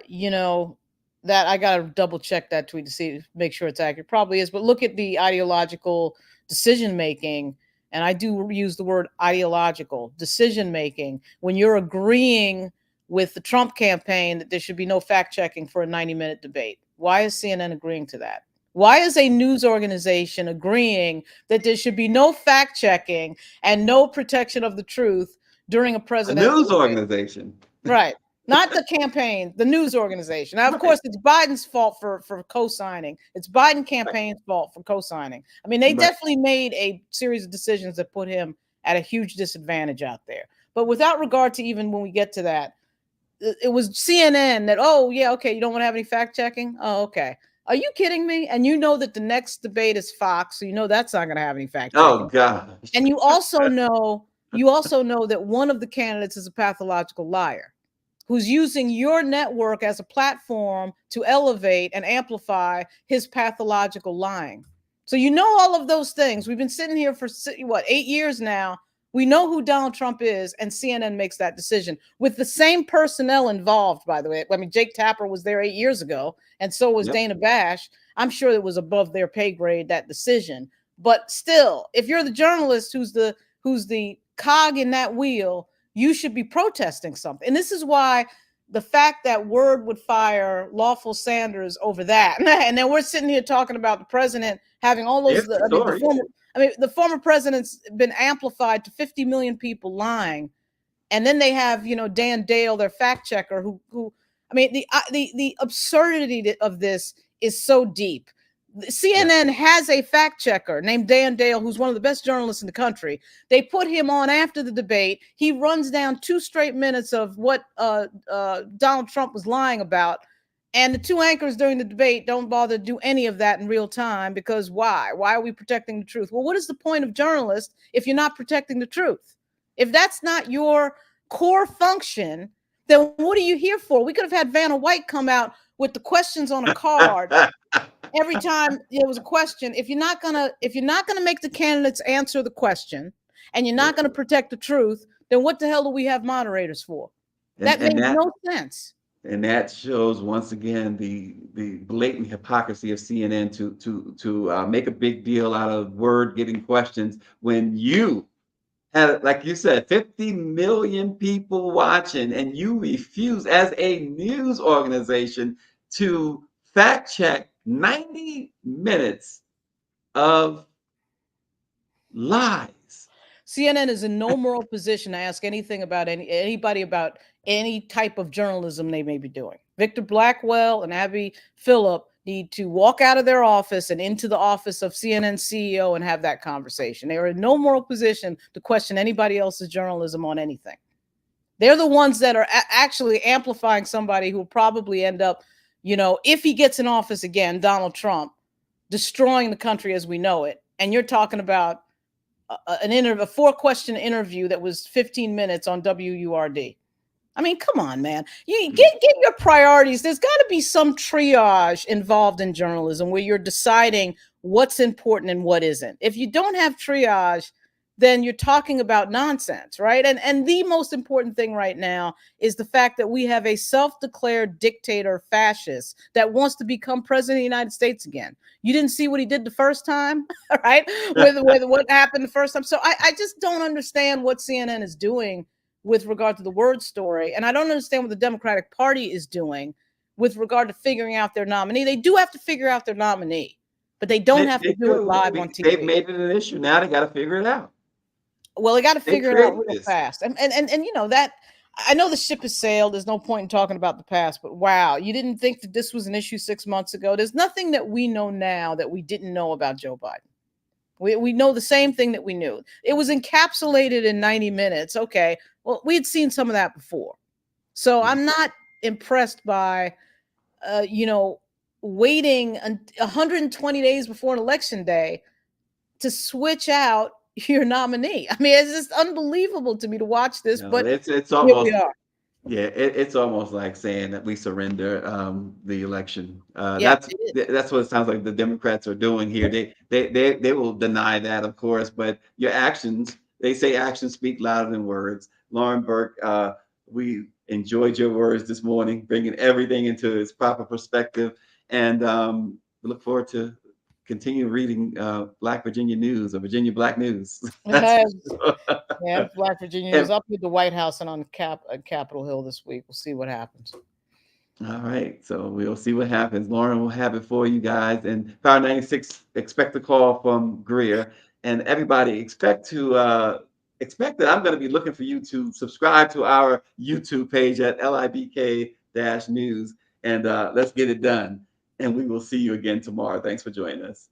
You know, that I gotta double check that tweet to see, make sure it's accurate. Probably is, but look at the ideological decision making, and I do use the word ideological decision making when you're agreeing with the Trump campaign that there should be no fact checking for a 90-minute debate. Why is CNN agreeing to that? Why is a news organization agreeing that there should be no fact checking and no protection of the truth during a A presidential news debate? organization. Right. Not the campaign, the news organization. Now, of Right. course, it's Biden's fault for co-signing. It's Biden campaign's fault for co-signing. I mean, they Right. definitely made a series of decisions that put him at a huge disadvantage out there. But without regard to even when we get to that, it was CNN that, oh, yeah, okay, you don't want to have any fact checking? Oh, okay. Are you kidding me? And you know that the next debate is Fox, so you know that's not going to have any fact checking. Oh gosh. And you also know that one of the candidates is a pathological liar who's using your network as a platform to elevate and amplify his pathological lying. So you know all of those things. We've been sitting here for what, 8 years now. We know who Donald Trump is, and CNN makes that decision with the same personnel involved, by the way. I mean, Jake Tapper was there 8 years ago, and so was Yep. Dana Bash. I'm sure it was above their pay grade, that decision. But still, if you're the journalist who's the cog in that wheel, you should be protesting something. And this is why the fact that Word would fire Lawful Sanders over that, and then we're sitting here talking about the president having all those, Here's the story. the former president's been amplified to 50 million people lying, and then they have, you know, Dan Dale, their fact checker, who I mean, the absurdity of this is so deep. CNN has a fact checker named Dan Dale, who's one of the best journalists in the country. They put him on after the debate. He runs down 2 straight minutes of what Donald Trump was lying about. And the 2 anchors during the debate don't bother to do any of that in real time, because why? Why are we protecting the truth? Well, what is the point of journalists if you're not protecting the truth? If that's not your core function, then what are you here for? We could have had Vanna White come out with the questions on a card every time there was a question. If you're not gonna make the candidates answer the question, and you're not gonna protect the truth, then what the hell do we have moderators for? That makes no sense. And that shows once again the blatant hypocrisy of CNN to make a big deal out of Word getting questions when you had, like you said, 50 million people watching, and you refuse as a news organization to fact check 90 minutes of lies. CNN is in no moral position to ask anything about anybody about any type of journalism they may be doing. Victor Blackwell and Abby Phillip need to walk out of their office and into the office of CNN CEO and have that conversation. They are in no moral position to question anybody else's journalism on anything. They're the ones that are actually amplifying somebody who will probably end up, you know, if he gets in office again, Donald Trump, destroying the country as we know it. And you're talking about a 4-question interview that was 15 minutes on WURD. I mean, come on, man. You get your priorities. There's got to be some triage involved in journalism where you're deciding what's important and what isn't. If you don't have triage, then you're talking about nonsense, right? And the most important thing right now is the fact that we have a self-declared dictator fascist that wants to become president of the United States again. You didn't see what he did the first time, right? With what happened the first time. So I just don't understand what CNN is doing with regard to the Word story. And I don't understand what the Democratic Party is doing with regard to figuring out their nominee. They do have to figure out their nominee, but they don't have to do it live on TV. They've made it an issue. Now they got to figure it out. Well, they got to figure it out real fast. And you know, that I know the ship has sailed. There's no point in talking about the past, but wow, you didn't think that this was an issue 6 months ago. There's nothing that we know now that we didn't know about Joe Biden. We know the same thing that we knew. It was encapsulated in 90 minutes. Okay, well, we had seen some of that before. So I'm not impressed by, you know, waiting 120 days before an election day to switch out your nominee. I mean, it's just unbelievable to me to watch this, No, but it's here we almost, are. yeah, it's almost like saying that we surrender the election. Yeah, it is. That's what it sounds like the Democrats are doing here. They will deny that, of course, but your actions, they say actions speak louder than words. Lauren Burke, we enjoyed your words this morning, bringing everything into its proper perspective, and we look forward to continue reading Black Virginia News or Virginia Black News. It That's has. for sure. Yeah, Black Virginia And News up at the White House and on Capitol Hill this week. We'll see what happens. all right, so we'll see what happens. Lauren will have it for you guys. And Power 96, expect a call from Greer. And everybody expect that I'm going to be looking for you to subscribe to our YouTube page at LIBK-news. And let's get it done. And we will see you again tomorrow. Thanks for joining us.